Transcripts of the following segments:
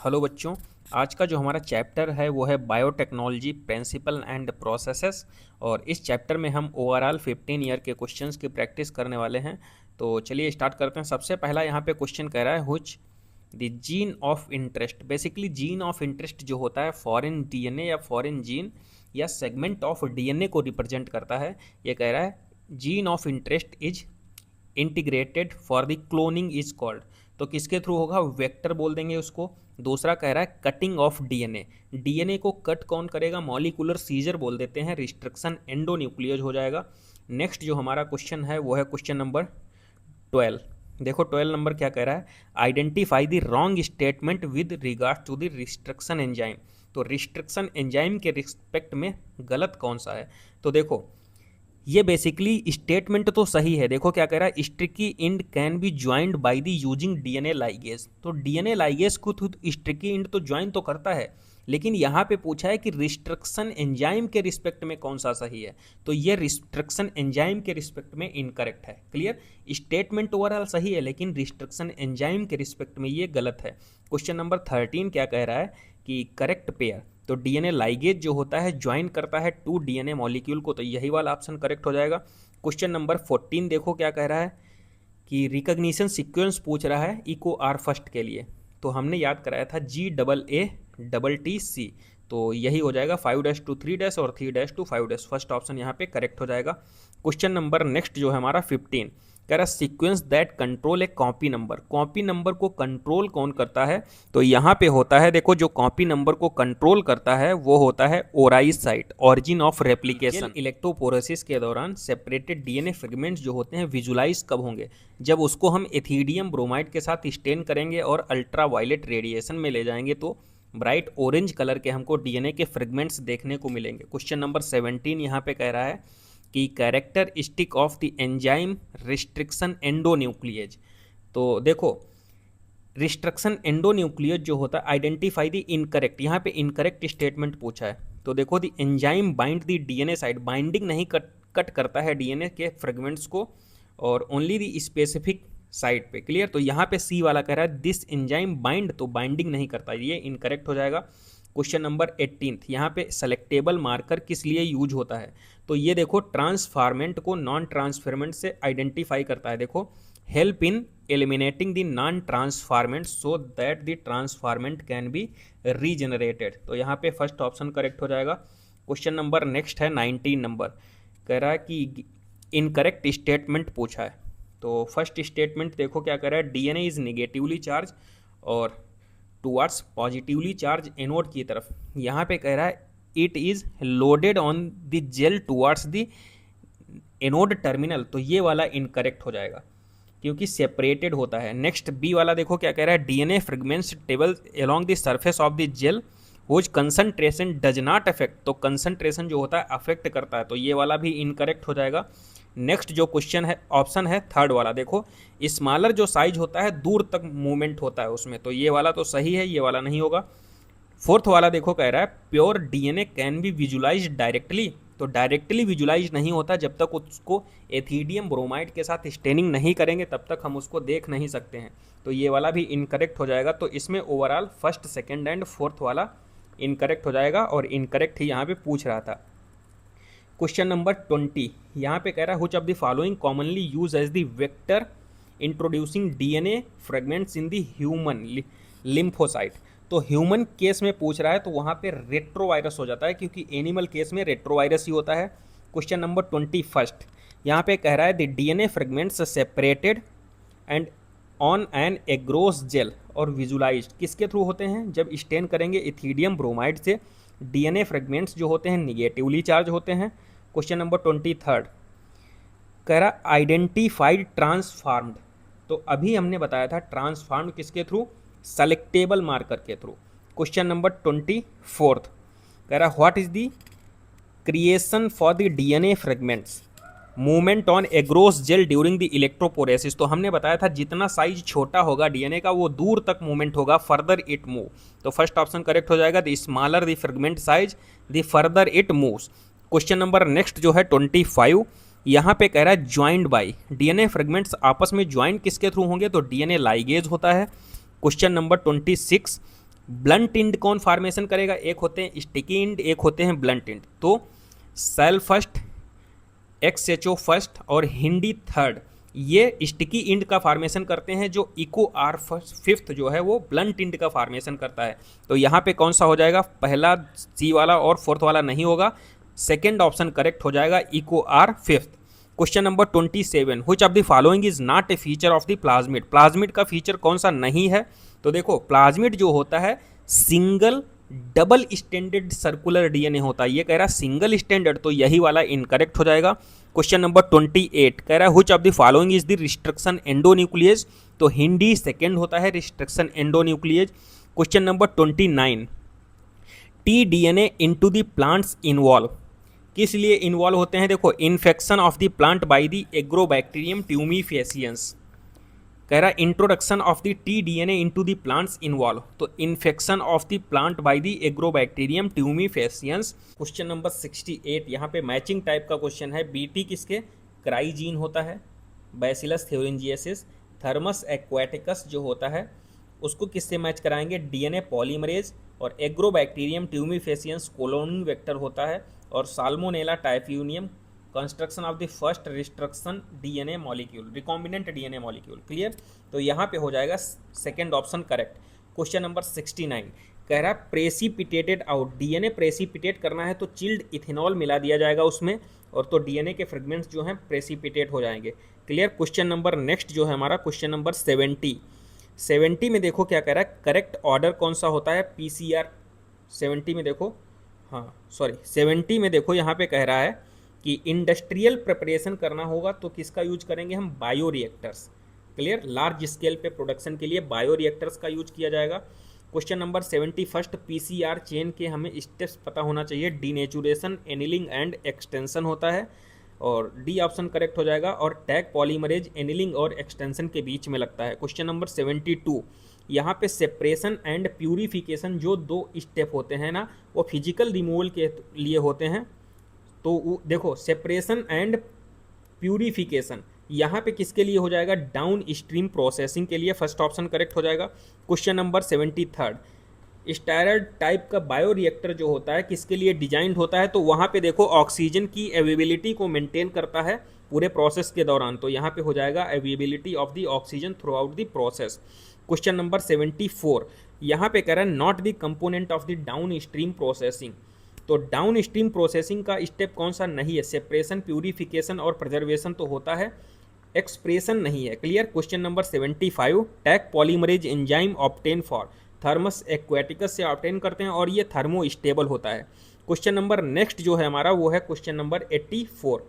Hello बच्चों। आज का जो हमारा चैप्टर है वो है बायोटेक्नोलॉजी प्रिंसिपल एंड प्रोसेसेस। और इस चैप्टर में हम ओवरऑल 15 ईयर के क्वेश्चंस की प्रैक्टिस करने वाले हैं। तो चलिए स्टार्ट करते हैं। सबसे पहला यहाँ पे क्वेश्चन कह रहा है which the gene of interest. Basically gene of interest जो होता है फॉरेन डीएनए या फॉरेन जीन या सेगमेंट ऑफ डीएनए को रिप्रेजेंट करता है। ये कह रहा है gene of interest is integrated for the cloning is called. तो किसके थ्रू होगा? वेक्टर बोल देंगे उसको। दूसरा कह रहा है कटिंग ऑफ डीएनए। डीएनए को कट कौन करेगा? मॉलिक्यूलर सीजर बोल देते हैं। रिस्ट्रिक्शन एंडोन्यूक्लियज हो जाएगा। नेक्स्ट जो हमारा क्वेश्चन है वो है क्वेश्चन नंबर 12। देखो 12 नंबर क्या कह रहा है? Identify the wrong statement with regard to the restriction enzyme. तो रिस्ट्रिक्शन एंजाइम के रिस्पेक्ट में गलत कौन सा है? तो देखो ये बेसिकली स्टेटमेंट तो सही है। देखो क्या कह रहा है? Sticky end can be joined by the using DNA ligase. तो डीएनए लाइगेज को स्टिकी इंड तो ज्वाइन तो करता है, लेकिन यहाँ पे पूछा है कि रिस्ट्रिक्शन एंजाइम के रिस्पेक्ट में कौन सा सही है। तो ये रिस्ट्रिक्शन एंजाइम के रिस्पेक्ट में इनकरेक्ट है। क्लियर? स्टेटमेंट ओवरऑल सही है, लेकिन रिस्ट्रिक्शन एंजाइम के रिस्पेक्ट में ये गलत है। क्वेश्चन नंबर 13 क्या कह रहा है कि करेक्ट पेयर। तो डीएनए लाइगेज जो होता है ज्वाइन करता है टू डीएनए मॉलिक्यूल को, तो यही वाला ऑप्शन करेक्ट हो जाएगा। क्वेश्चन नंबर 14 देखो क्या कह रहा है कि रिकॉग्निशन सीक्वेंस पूछ रहा है इको आर फर्स्ट के लिए। तो हमने याद कराया था GAATTC। तो यही हो जाएगा 5 to 3 और 3 to 5। फर्स्ट ऑप्शन यहाँ पे करेक्ट हो जाएगा। क्वेश्चन नंबर नेक्स्ट जो है हमारा 15 कह रहा sequence that control A copy number. Copy number को कंट्रोल कौन करता है? तो यहाँ पे होता है, देखो जो कॉपी नंबर को कंट्रोल करता है वो होता है ओराइज साइट, ऑरिजिन ऑफ रेप्लिकेशन। इलेक्ट्रोपोरेसिस के दौरान सेपरेटेड डीएनए फ्रेगमेंट्स जो होते हैं विजुलाइज कब होंगे? जब उसको हम एथिडियम ब्रोमाइड के साथ स्टेन करेंगे और अल्ट्रा वायलेट रेडिएशन में ले जाएंगे तो ब्राइट ऑरेंज कलर के हमको डीएनए के फ्रेगमेंट्स देखने को मिलेंगे। क्वेश्चन नंबर 17 यहाँ पे कह रहा है कि characteristic of the enzyme restriction endonuclease. तो देखो रिस्ट्रिक्शन एंडोन्यूक्लियज जो होता है आइडेंटिफाई द इनकरेक्ट। यहाँ पे इनकरेक्ट स्टेटमेंट पूछा है। तो देखो the enzyme bind the DNA side. Binding नहीं कट करता है डीएनए के फ्रेगमेंट्स को और ओनली द स्पेसिफिक साइड पे। क्लियर? तो यहाँ पे सी वाला कह रहा है दिस एंजाइम बाइंड, तो बाइंडिंग नहीं करता, ये इनकरेक्ट हो जाएगा। क्वेश्चन नंबर 18 यहाँ पे सेलेक्टेबल मार्कर किस लिए यूज होता है? तो ये देखो ट्रांसफार्मेंट को नॉन ट्रांसफार्मेंट से आइडेंटिफाई करता है। देखो help in eliminating the non transformant so that the transformant can be regenerated. तो यहाँ पे फर्स्ट ऑप्शन करेक्ट हो जाएगा। क्वेश्चन नंबर नेक्स्ट है 19 नंबर कह रहा है कि इनकरेक्ट स्टेटमेंट पूछा है। तो फर्स्ट स्टेटमेंट देखो क्या कह रहा है? डीएनए इज निगेटिवली चार्ज और टुवर्ड्स पॉजिटिवली चार्ज एनोड की तरफ। यहाँ पे कह रहा है it is loaded on the gel towards the anode terminal. तो ये वाला इनकरेक्ट हो जाएगा क्योंकि सेपरेटेड होता है। नेक्स्ट बी वाला देखो क्या कह रहा है? DNA fragments travel along the surface of the gel which concentration does not affect. तो कंसंट्रेशन जो होता है अफेक्ट करता है, तो ये वाला भी इनकरेक्ट हो जाएगा। नेक्स्ट जो क्वेश्चन है ऑप्शन है थर्ड वाला। देखो स्मॉलर जो साइज होता है दूर तक मूवमेंट होता है उसमें, तो ये वाला तो सही है, ये वाला नहीं होगा। फोर्थ वाला देखो कह रहा है pure DNA can be visualise directly. तो डायरेक्टली विजुलाइज नहीं होता, जब तक उसको एथिडियम ब्रोमाइड के साथ स्टेनिंग नहीं करेंगे तब तक हम उसको देख नहीं सकते हैं। तो ये वाला भी इनकरेक्ट हो जाएगा। तो इसमें overall first second and fourth वाला इनकरेक्ट हो जाएगा और इनकरेक्ट ही यहाँ पे पूछ रहा था। क्वेश्चन नंबर 20 यहाँ पे कह रहा है which of the following commonly use as the vector introducing DNA fragments in the human lymphocyte. तो ह्यूमन केस में पूछ रहा है तो वहाँ पे रेट्रोवायरस हो जाता है क्योंकि एनिमल केस में रेट्रोवायरस ही होता है। क्वेश्चन नंबर 21 यहाँ पे कह रहा है the DNA fragments separated and on an agarose gel और विजुलाइज किसके थ्रू होते हैं? जब स्टेन करेंगे इथिडियम ब्रोमाइड से। डीएनए फ्रेगमेंट्स जो होते हैं निगेटिवली चार्ज होते हैं। क्वेश्चन नंबर 23 कह रहा आइडेंटिफाइड ट्रांसफार्म्ड। तो अभी हमने बताया था ट्रांसफार्म्ड किसके थ्रू? सेलेक्टेबल मार्कर के थ्रू। क्वेश्चन नंबर 24 कह रहा what is the creation for the DNA fragments movement on agarose gel during the electrophoresis. तो हमने बताया था जितना साइज छोटा होगा डीएनए का वो दूर तक मूवमेंट होगा, फर्दर इट मूव। तो फर्स्ट ऑप्शन करेक्ट हो जाएगा, the smaller the fragment size the further it moves. Question number next जो है 25 यहाँ पे कह रहा है ज्वाइंड बाई। डीएनए फ्रेगमेंट्स आपस में ज्वाइंट किसके थ्रू होंगे? तो डीएनए लाइगेज होता है। क्वेश्चन नंबर 26 ब्लंट इंड कौन फॉर्मेशन करेगा? एक होते हैं स्टिकी इंड, एक होते हैं ब्लंट इंड। तो सेल फर्स्ट, XHO फर्स्ट और हिंडी थर्ड, ये स्टिकी इंड का फॉर्मेशन करते हैं, जो इको आर फिफ्थ जो है वो ब्लंट इंड का फॉर्मेशन करता है। तो यहाँ पे कौन सा हो जाएगा? पहला सी वाला और फोर्थ वाला नहीं होगा, सेकेंड ऑप्शन करेक्ट हो जाएगा, eco R fifth. Question number 27, which of the following is not a feature of the plasmid? Plasmid का फीचर कौन सा नहीं है? तो देखो, प्लाज्मिड जो होता है single double standard circular DNA होता है। ये कह रहा है सिंगल स्टैंडर्ड, तो यही वाला इनकरेक्ट हो जाएगा। क्वेश्चन नंबर 28 कह रहा है which of the following is the restriction endonuclease? तो हिंदी सेकेंड होता है restriction endonuclease. Question number 29, T DNA into the plants involve, किस लिए इन्वॉल्व होते हैं? देखो, infection of the plant by the agrobacterium tumefaciens. कह रहा है introduction of the T DNA into the plants involve, तो infection of the plant by the agrobacterium tumefaciens. Question number 68, यहाँ पे मैचिंग टाइप का क्वेश्चन है। बीटी किसके? क्राइजीन होता है, बैसिलस थ्योरिंजिएसिस। थर्मस एक्वाटिकस जो होता है उसको किससे मैच कराएंगे? DNA polymerase. और एग्रोबैक्टीरियम ट्यूमीफेसियंस कोलोनिंग वेक्टर होता है। और salmonella typhimurium construction of the first restriction DNA molecule, recombinant DNA molecule. Clear? तो यहाँ पे हो जाएगा second option correct. Question number 69 कह रहा है प्रेसिपिटेटेड आउट, डीएनए प्रेसिपिटेट करना है तो चिल्ड इथेनॉल मिला दिया जाएगा उसमें, और तो डीएनए के फ्रेगमेंट्स जो हैं प्रेसिपिटेट हो जाएंगे। क्लियर? क्वेश्चन नंबर नेक्स्ट जो है हमारा क्वेश्चन नंबर 70 में देखो क्या कह रहा है, करेक्ट ऑर्डर कौन सा होता है? पीसीआर। 70 में देखो, हाँ सॉरी 70 में देखो यहाँ पे कह रहा है कि इंडस्ट्रियल प्रिपरेशन करना होगा तो किसका यूज करेंगे हम? Bio reactors. Clear? Large scale पे प्रोडक्शन के लिए बायो रिएक्टर्स का यूज किया जाएगा। क्वेश्चन नंबर 71, पीसीआर चेन के हमें स्टेप्स पता होना चाहिए। डीनेचुरेशन, एनिलिंग एंड एक्सटेंशन होता है, और डी ऑप्शन करेक्ट हो जाएगा। और टैग पॉलीमरेज एनिलिंग और एक्सटेंशन के बीच में लगता है। क्वेश्चन नंबर 72, यहाँ पे सेपरेशन एंड प्यूरिफिकेशन जो दो स्टेप होते हैं ना, वो फिजिकल रिमूवल के लिए होते हैं। तो देखो, सेपरेशन एंड प्यूरिफिकेशन यहाँ पे किसके लिए हो जाएगा? डाउन स्ट्रीम प्रोसेसिंग के लिए। फर्स्ट ऑप्शन करेक्ट हो जाएगा। क्वेश्चन नंबर 73, स्टायरड टाइप का बायो रिएक्टर जो होता है किसके लिए डिजाइंड होता है? तो वहाँ पे देखो ऑक्सीजन की अवेलेबिलिटी को मेंटेन करता है पूरे प्रोसेस के दौरान, तो यहाँ पे हो जाएगा availability of the oxygen through out the process. Question number 74, यहाँ पे कह रहा है not the component of the down stream processing. तो डाउन स्ट्रीम प्रोसेसिंग का स्टेप कौन सा नहीं है? सेपरेशन, प्यूरिफिकेशन और प्रिजर्वेशन तो होता है, एक्सप्रेशन नहीं है। Clear? Question number 75, tag polymerase enzyme obtain for, thermos aquaticus से ऑब्टेन करते हैं और ये थर्मो स्टेबल होता है। क्वेश्चन नंबर नेक्स्ट जो है हमारा वो है क्वेश्चन नंबर 84।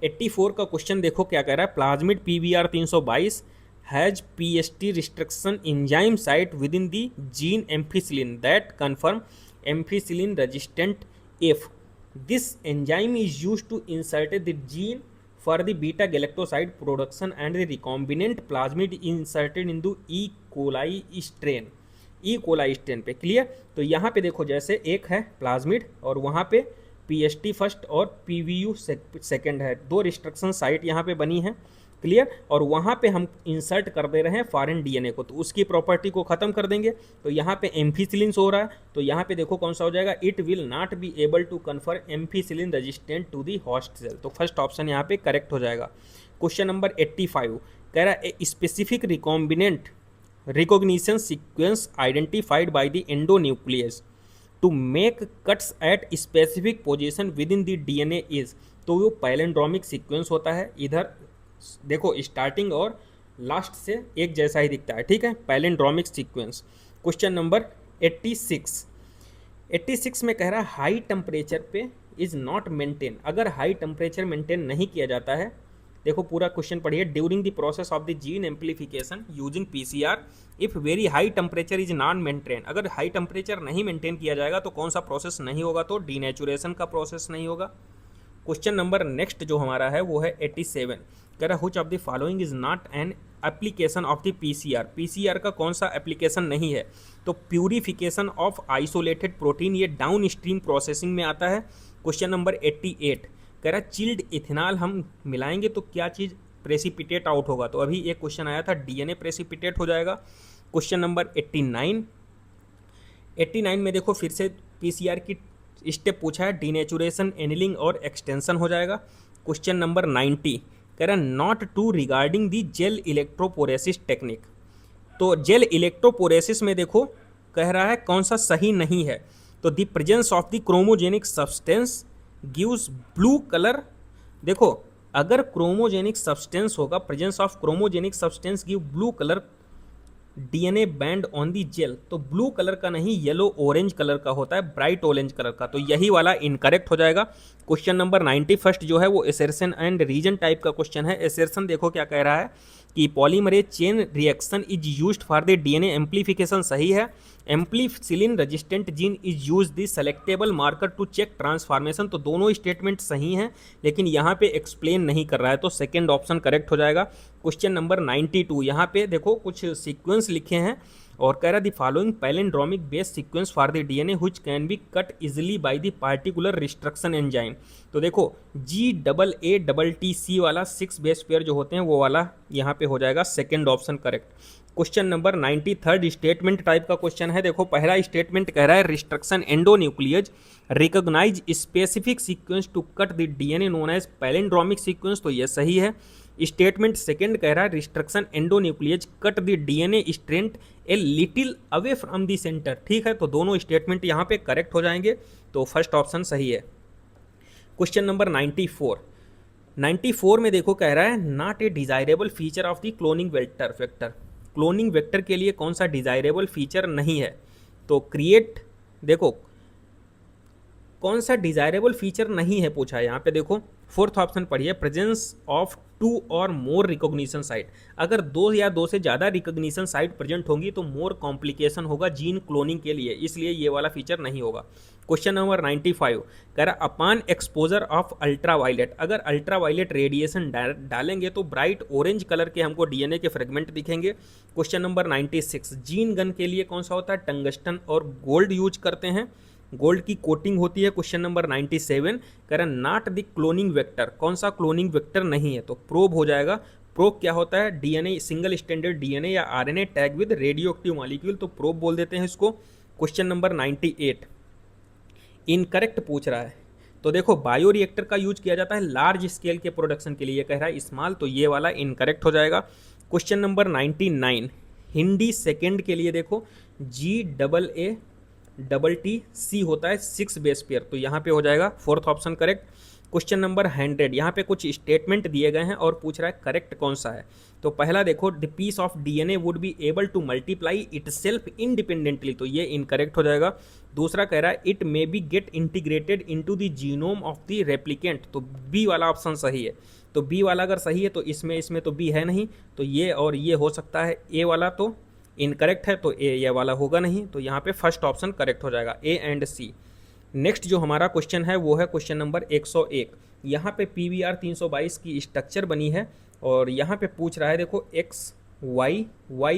84 का क्वेश्चन देखो क्या कह रहा है, plasmid PBr 322 has PST restriction enzyme site within the gene ampicillin that confirm ampicillin resistant if this enzyme is use to insert the gene for the beta galactoside production and the recombinant plasmid inserted into E. coli strain, E. coli strain पे। Clear? तो यहाँ पे देखो जैसे एक है plasmid और वहाँ पे PST फर्स्ट और PVU सेकेंड है, दो रिस्ट्रिक्शन साइट यहाँ पे बनी है। क्लियर? और वहाँ पे हम इंसर्ट कर दे रहे हैं फॉरेन डीएनए को, तो उसकी प्रॉपर्टी को ख़त्म कर देंगे। तो यहाँ पे एम्फिसिलिन हो रहा है, तो यहाँ पे देखो कौन सा हो जाएगा, it will not be able to confer ampicillin resistant to the host cell. तो फर्स्ट ऑप्शन यहाँ पे करेक्ट हो जाएगा। क्वेश्चन नंबर 85 कह रहा है specific recombinant recognition sequence identified by the endonuclease to make cuts at specific position within the DNA is. तो वो पैलेंड्रोमिक सीक्वेंस होता है। इधर देखो स्टार्टिंग और लास्ट से एक जैसा ही दिखता है, ठीक है, पैलेंड्रोमिक सीक्वेंस। क्वेश्चन नंबर 86 में कह रहा है हाई टेम्परेचर पे इज नॉट मेंटेन। अगर हाई टेम्परेचर मेंटेन नहीं किया जाता है, देखो पूरा क्वेश्चन पढ़िए, during the process of the gene amplification using PCR if very high temperature is not maintain. अगर हाई टेम्परेचर नहीं मेंटेन किया जाएगा तो कौन सा प्रोसेस नहीं होगा? तो डीनेचुरेशन का प्रोसेस नहीं होगा। क्वेश्चन नंबर नेक्स्ट जो हमारा है वो है 87, कह रहा which of the following is not an application of the PCR. PCR का कौन सा एप्लीकेशन नहीं है? तो प्यूरिफिकेशन ऑफ आइसोलेटेड प्रोटीन, ये डाउन स्ट्रीम प्रोसेसिंग में आता है। क्वेश्चन नंबर 88 कह रहा चिल्ड इथेनॉल हम मिलाएंगे तो क्या चीज़ प्रेसिपिटेट आउट होगा? तो अभी एक क्वेश्चन आया था, डीएनए प्रेसिपिटेट हो जाएगा। क्वेश्चन नंबर 89 89 में देखो फिर से पीसीआर की स्टेप पूछा है, डीनेचुरेशन, एनिलिंग और एक्सटेंशन हो जाएगा। क्वेश्चन नंबर 90 कह रहा है not true regarding the gel electrophoresis technique. तो जेल इलेक्ट्रोपोरेसिस में देखो कह रहा है कौन सा सही नहीं है, तो the presence of the chromogenic substance gives blue colour. देखो अगर क्रोमोजेनिक सब्सटेंस होगा, presence of chromogenic substance give blue colour DNA band on the gel, तो ब्लू कलर का नहीं येलो ऑरेंज कलर का होता है, ब्राइट ऑरेंज कलर का, तो यही वाला इनकरेक्ट हो जाएगा। क्वेश्चन नंबर 91 जो है वो एसर्शन एंड रीजन टाइप का क्वेश्चन है। एसर्शन देखो क्या कह रहा है कि polymerase chain reaction is used for the DNA amplification, सही है। Ampicillin resistant gene is use the selectable marker to check transformation, तो दोनों स्टेटमेंट सही हैं, लेकिन यहाँ पे एक्सप्लेन नहीं कर रहा है, तो सेकेंड ऑप्शन करेक्ट हो जाएगा। क्वेश्चन नंबर 92 यहाँ पे देखो कुछ सीक्वेंस लिखे हैं और कह रहा the following palindromic base sequence for the DNA which can be cut easily by the particular restriction enzyme. तो देखो GAATTC वाला 6 बेस पेयर जो होते हैं वो वाला यहाँ पे हो जाएगा second option correct. Question number 93 statement type का क्वेश्चन है। देखो पहला स्टेटमेंट कह रहा है restriction endonuclease recognise specific sequence to cut the DNA known as palindromic sequence, तो ये सही है। स्टेटमेंट सेकंड कह रहा है restriction endonuclease cut the DNA strand a little away from the centre, ठीक है, तो दोनों स्टेटमेंट यहाँ पे करेक्ट हो जाएंगे, तो फर्स्ट ऑप्शन सही है। क्वेश्चन नंबर 94 में देखो कह रहा है not a desirable feature of the cloning vector. Cloning vector के लिए कौन सा डिजायरेबल फीचर नहीं है, तो क्रिएट, देखो कौन सा डिजायरेबल फीचर नहीं है पूछा है यहाँ पे। देखो फोर्थ ऑप्शन पढ़िए, प्रेजेंस ऑफ 2 और मोर रिकॉग्निशन साइट, अगर 2 या 2 से ज़्यादा रिकॉग्निशन साइट प्रेजेंट होंगी तो मोर कॉम्प्लिकेशन होगा जीन क्लोनिंग के लिए, इसलिए ये वाला फीचर नहीं होगा। क्वेश्चन नंबर 95 कह रहा अपान एक्सपोजर ऑफ अल्ट्रावायलेट, अगर अल्ट्रावायलेट रेडिएशन डालेंगे तो ब्राइट ऑरेंज कलर के हमको डीएनए के फ्रेगमेंट दिखेंगे। क्वेश्चन नंबर 96 जीन गन के लिए कौन सा होता है, टंगस्टन और गोल्ड यूज करते हैं, गोल्ड की कोटिंग होती है। क्वेश्चन नंबर 97 कह रहा नॉट द क्लोनिंग वेक्टर, कौन सा क्लोनिंग वेक्टर नहीं है, तो प्रोब हो जाएगा। प्रोब क्या होता है, डीएनए सिंगल स्टैंडर्ड डीएनए या RNA tag with radio active molecule, तो प्रोब बोल देते हैं इसको। क्वेश्चन नंबर 98 इनकरेक्ट पूछ रहा है, तो देखो बायो रिएक्टर का यूज किया जाता है लार्ज स्केल के प्रोडक्शन के लिए, ये कह रहा है स्मॉल, तो ये वाला इनकरेक्ट हो जाएगा। क्वेश्चन नंबर 99 हिंदी सेकेंड के लिए देखो GAATTC होता है 6 बेस पेयर, तो यहाँ पे हो जाएगा fourth option correct. Question number 100 यहाँ पे कुछ स्टेटमेंट दिए गए हैं और पूछ रहा है करेक्ट कौन सा है, तो पहला देखो the piece of DNA would be able to multiply itself independently, तो ये इनकरेक्ट हो जाएगा। दूसरा कह रहा है it may be get integrated into the genome of the replicant, तो बी वाला ऑप्शन सही है। तो बी वाला अगर सही है तो इसमें तो बी है नहीं, तो ये और ये हो सकता है। ए वाला तो इनकरेक्ट है, तो ए ये वाला होगा नहीं, तो यहाँ पे फर्स्ट ऑप्शन करेक्ट हो जाएगा, ए एंड सी। नेक्स्ट जो हमारा क्वेश्चन है वो है क्वेश्चन नंबर 101। यहाँ पे PVR 322 की स्ट्रक्चर बनी है और यहाँ पे पूछ रहा है देखो X Y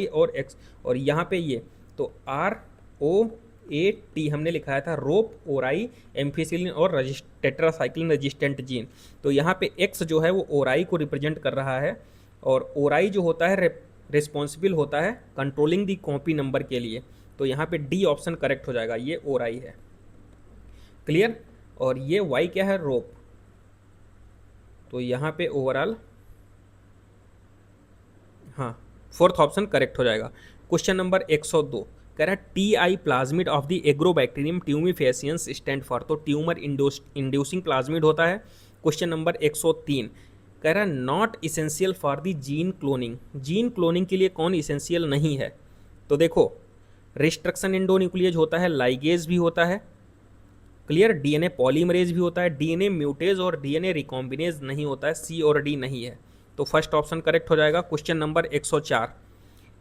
और X, और यहाँ पे ये तो ROAT हमने लिखाया था, रोप ओराई एम्फिसिलिन और टेट्रासाइक्लिन रेजिस्टेंट जीन, तो यहाँ पे X जो है वो ओराई को रिप्रेजेंट कर रहा है और ओराई जो होता है रिस्पॉन्सिबल होता है कंट्रोलिंग दी कॉपी नंबर के लिए, तो यहाँ पे डी ऑप्शन करेक्ट हो जाएगा, ये ओराई है, क्लियर। और ये वाई क्या है, रोप, तो यहाँ पे ओवरऑल हाँ फोर्थ ऑप्शन करेक्ट हो जाएगा। क्वेश्चन नंबर 102 कह रहा है TI plasmid of the agrobacterium tumefaciens stand for, तो ट्यूमर इंड्यूसिंग प्लाज्मिड होता है। क्वेश्चन नंबर 103 कह रहा है not essential for the gene cloning, gene cloning के लिए कौन इसेंशियल नहीं है, तो देखो रिस्ट्रक्शन एंडोन्यूक्लियज होता है, लाइगेज भी होता है, क्लियर, डीएनए पॉलीमरेज भी होता है, डीएनए म्यूटेज और डीएनए रिकॉम्बिनेज नहीं होता है, सी और डी नहीं है, तो फर्स्ट ऑप्शन करेक्ट हो जाएगा। क्वेश्चन नंबर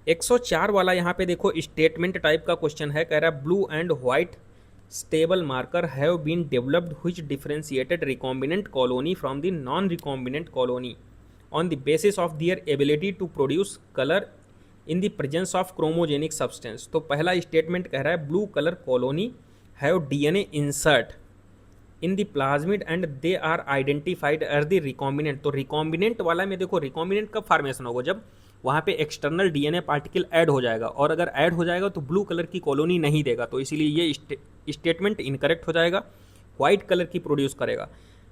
104 वाला यहाँ पे देखो स्टेटमेंट टाइप का क्वेश्चन है, कह रहा है blue and white stable marker have been developed which differentiated recombinant colony from the non recombinant colony on the basis of their ability to produce colour in the presence of chromogenic substance, तो पहला statement कह रहा है blue colour colony have DNA insert in the plasmid and they are identified as the recombinant, तो recombinant वाला में देखो recombinant कब फॉर्मेशन होगा, जब वहाँ पे एक्सटर्नल डीएनए पार्टिकल ऐड हो जाएगा, और अगर ऐड हो जाएगा तो ब्लू कलर की कॉलोनी नहीं देगा, तो इसीलिए ये स्टेटमेंट इनकरेक्ट हो जाएगा, व्हाइट कलर की प्रोड्यूस करेगा।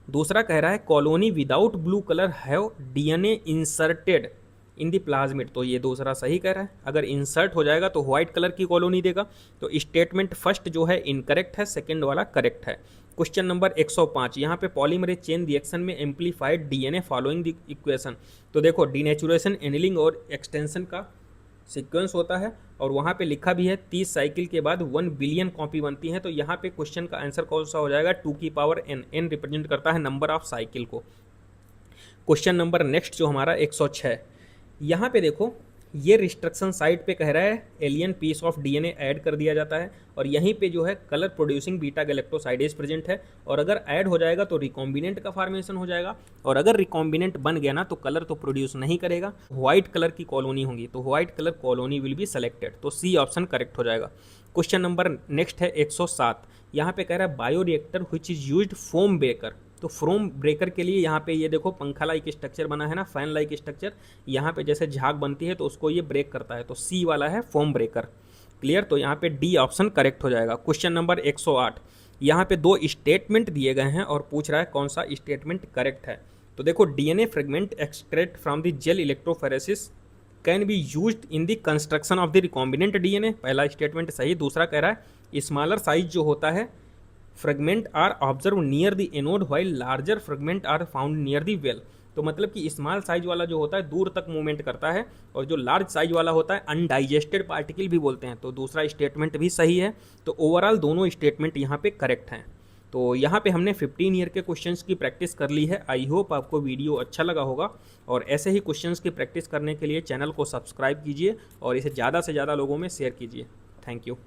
दूसरा कह रहा है colony without blue colour have DNA inserted in the plasmid, तो ये दूसरा सही कह रहा है, अगर इंसर्ट हो जाएगा तो व्हाइट कलर की कॉलोनी देगा, तो स्टेटमेंट फर्स्ट जो है इनकरेक्ट है, सेकंड वाला करेक्ट है। क्वेश्चन नंबर 105, यहाँ पे पॉलीमरेज चेन रिएक्शन में amplified DNA following the equation, तो देखो डीनेचुरेशन, एनिलिंग और एक्सटेंशन का सीक्वेंस होता है, और वहाँ पे लिखा भी है 30 साइकिल के बाद 1 बिलियन कॉपी बनती है, तो यहाँ पे क्वेश्चन का आंसर कौन सा हो जाएगा, 2 की पावर n, n रिप्रेजेंट करता है नंबर ऑफ साइकिल को। क्वेश्चन नंबर नेक्स्ट जो हमारा 106, यहाँ पे देखो ये रिस्ट्रक्शन साइट पे कह रहा है alien piece of DNA add कर दिया जाता है, और यहीं पे जो है colour producing beta galactosidase present है, और अगर ऐड हो जाएगा तो रिकॉम्बिनेंट का फॉर्मेशन हो जाएगा, और अगर रिकॉम्बिनेंट बन गया ना तो कलर तो प्रोड्यूस नहीं करेगा, व्हाइट कलर की कॉलोनी होंगी, तो white colour colony will be selected, तो सी ऑप्शन करेक्ट हो जाएगा। क्वेश्चन नंबर नेक्स्ट है 107, यहाँ पे कह रहा है bio reactor which is used foam breaker, तो फोम ब्रेकर के लिए यहाँ पे ये देखो पंखा लाइक स्ट्रक्चर बना है ना, फैन लाइक स्ट्रक्चर, यहाँ पे जैसे झाग बनती है तो उसको ये ब्रेक करता है, तो सी वाला है फोम ब्रेकर। क्लियर, तो यहाँ पे डी ऑप्शन करेक्ट हो जाएगा। क्वेश्चन नंबर 108, यहाँ पे 2 स्टेटमेंट दिए गए हैं और पूछ रहा है कौन सा स्टेटमेंट करेक्ट है, तो देखो DNA fragment extract from the gel electrophoresis can be used in the construction of the recombinant DNA, पहला स्टेटमेंट सही। दूसरा कह रहा है स्मॉलर साइज जो होता है fragment are observe near the anode while larger fragment are found near the well, तो मतलब कि स्मॉल साइज वाला जो होता है दूर तक मूवमेंट करता है, और जो लार्ज साइज वाला होता है अनडाइजेस्टेड पार्टिकल भी बोलते हैं, तो दूसरा स्टेटमेंट भी सही है, तो ओवरऑल दोनों स्टेटमेंट यहाँ पे करेक्ट हैं। तो यहाँ पे हमने 15 ईयर के क्वेश्चंस की प्रैक्टिस कर ली है। आई होप आपको वीडियो अच्छा लगा होगा, और ऐसे ही क्वेश्चंस की प्रैक्टिस करने के लिए चैनल को सब्सक्राइब कीजिए और इसे ज़्यादा से ज़्यादा लोगों में शेयर कीजिए। Thank you.